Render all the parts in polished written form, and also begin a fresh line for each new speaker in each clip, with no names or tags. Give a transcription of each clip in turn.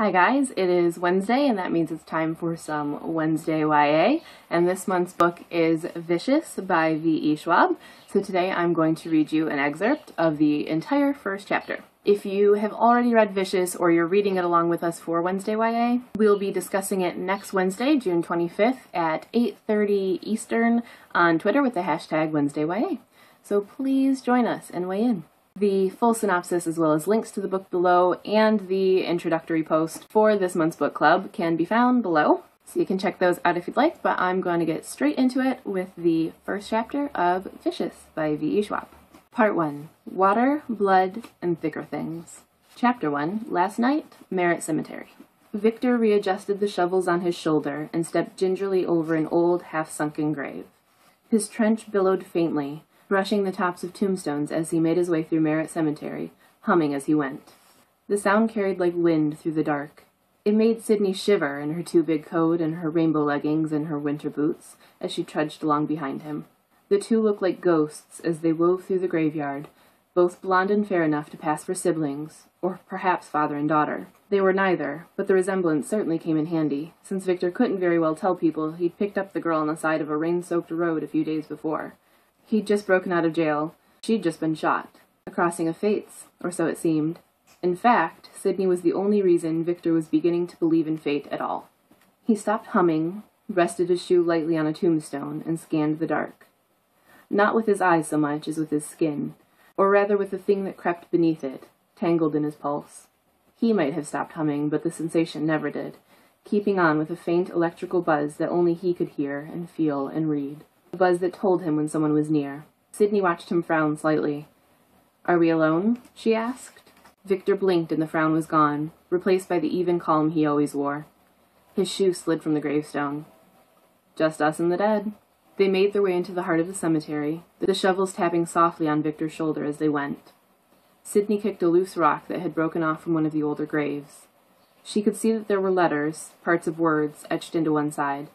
Hi guys, it is Wednesday and that means it's time for some Wednesday YA, and this month's book is Vicious by V.E. Schwab. So today I'm going to read you an excerpt of the entire first chapter. If you have already read Vicious or you're reading it along with us for Wednesday YA, we'll be discussing it next Wednesday, June 25th at 8:30 Eastern on Twitter with the hashtag WednesdayYA. So please join us and weigh in. The full synopsis, as well as links to the book below and the introductory post for this month's book club, can be found below, so you can check those out if you'd like, but I'm going to get straight into it with the first chapter of Vicious by V.E. Schwab. Part 1. Water, Blood, and Thicker Things. Chapter 1. Last Night, Merritt Cemetery. Victor readjusted the shovels on his shoulder and stepped gingerly over an old, half-sunken grave. His trench billowed faintly, brushing the tops of tombstones as he made his way through Merritt Cemetery, humming as he went. The sound carried like wind through the dark. It made Sydney shiver in her too big coat and her rainbow leggings and her winter boots as she trudged along behind him. The two looked like ghosts as they wove through the graveyard, both blonde and fair enough to pass for siblings, or perhaps father and daughter. They were neither, but the resemblance certainly came in handy, since Victor couldn't very well tell people he'd picked up the girl on the side of a rain-soaked road a few days before. He'd just broken out of jail. She'd just been shot. A crossing of fates, or so it seemed. In fact, Sydney was the only reason Victor was beginning to believe in fate at all. He stopped humming, rested his shoe lightly on a tombstone, and scanned the dark. Not with his eyes so much as with his skin, or rather with the thing that crept beneath it, tangled in his pulse. He might have stopped humming, but the sensation never did, keeping on with a faint electrical buzz that only he could hear and feel and read. A buzz that told him when someone was near. Sydney watched him frown slightly. "Are we alone?" she asked. Victor blinked and the frown was gone, replaced by the even calm he always wore. His shoe slid from the gravestone. "Just us and the dead." They made their way into the heart of the cemetery, the shovels tapping softly on Victor's shoulder as they went. Sydney kicked a loose rock that had broken off from one of the older graves. She could see that there were letters, parts of words, etched into one side.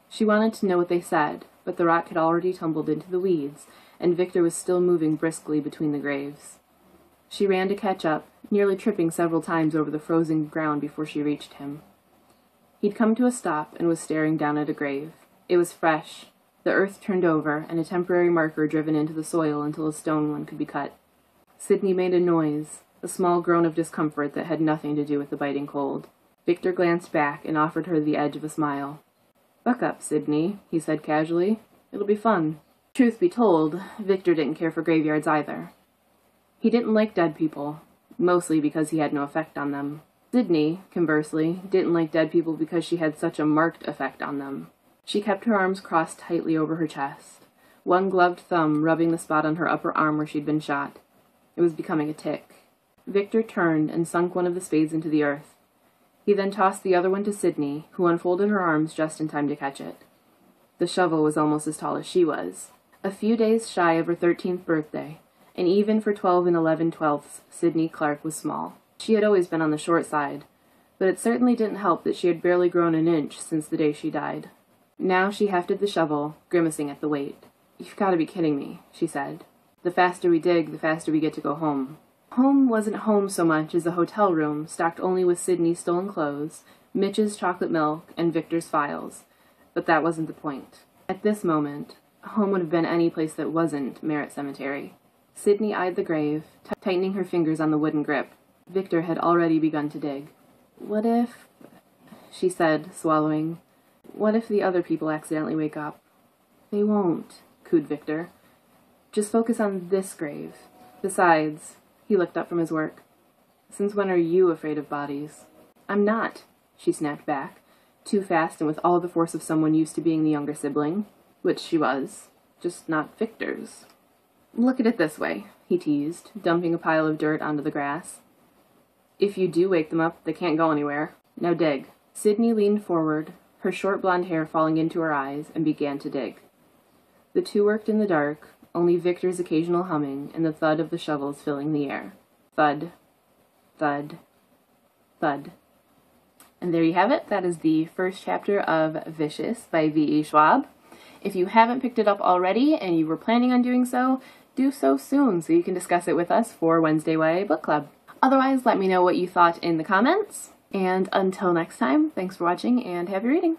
She wanted to know what they said, but the rock had already tumbled into the weeds, and Victor was still moving briskly between the graves. She ran to catch up, nearly tripping several times over the frozen ground before she reached him. He'd come to a stop and was staring down at a grave. It was fresh, the earth turned over, and a temporary marker driven into the soil until a stone one could be cut. Sydney made a noise, a small groan of discomfort that had nothing to do with the biting cold. Victor glanced back and offered her the edge of a smile. "Buck up, Sydney," he said casually. "It'll be fun." Truth be told, Victor didn't care for graveyards either. He didn't like dead people, mostly because he had no effect on them. Sydney, conversely, didn't like dead people because she had such a marked effect on them. She kept her arms crossed tightly over her chest, one gloved thumb rubbing the spot on her upper arm where she'd been shot. It was becoming a tic. Victor turned and sunk one of the spades into the earth. He then tossed the other one to Sydney, who unfolded her arms just in time to catch it. The shovel was almost as tall as she was. A few days shy of her 13th birthday, and even for 12 and 11/12ths, Sydney Clark was small. She had always been on the short side, but it certainly didn't help that she had barely grown an inch since the day she died. Now she hefted the shovel, grimacing at the weight. "You've got to be kidding me," she said. "The faster we dig, the faster we get to go home." Home wasn't home so much as a hotel room stocked only with Sydney's stolen clothes, Mitch's chocolate milk, and Victor's files. But that wasn't the point. At this moment, home would have been any place that wasn't Merritt Cemetery. Sydney eyed the grave, tightening her fingers on the wooden grip. Victor had already begun to dig. "What if," she said, swallowing, "what if the other people accidentally wake up?" "They won't," cooed Victor. "Just focus on this grave. Besides," he looked up from his work, "since when are you afraid of bodies?" "I'm not," she snapped back, too fast and with all the force of someone used to being the younger sibling, which she was, just not Victor's. "Look at it this way," he teased, dumping a pile of dirt onto the grass. "If you do wake them up, they can't go anywhere. Now dig." Sydney leaned forward, her short blonde hair falling into her eyes, and began to dig. The two worked in the dark, only Victor's occasional humming and the thud of the shovels filling the air. Thud, thud, thud. And there you have it. That is the first chapter of Vicious by V.E. Schwab. If you haven't picked it up already and you were planning on doing so, do so soon so you can discuss it with us for Wednesday YA Book Club. Otherwise, let me know what you thought in the comments. And until next time, thanks for watching and happy reading!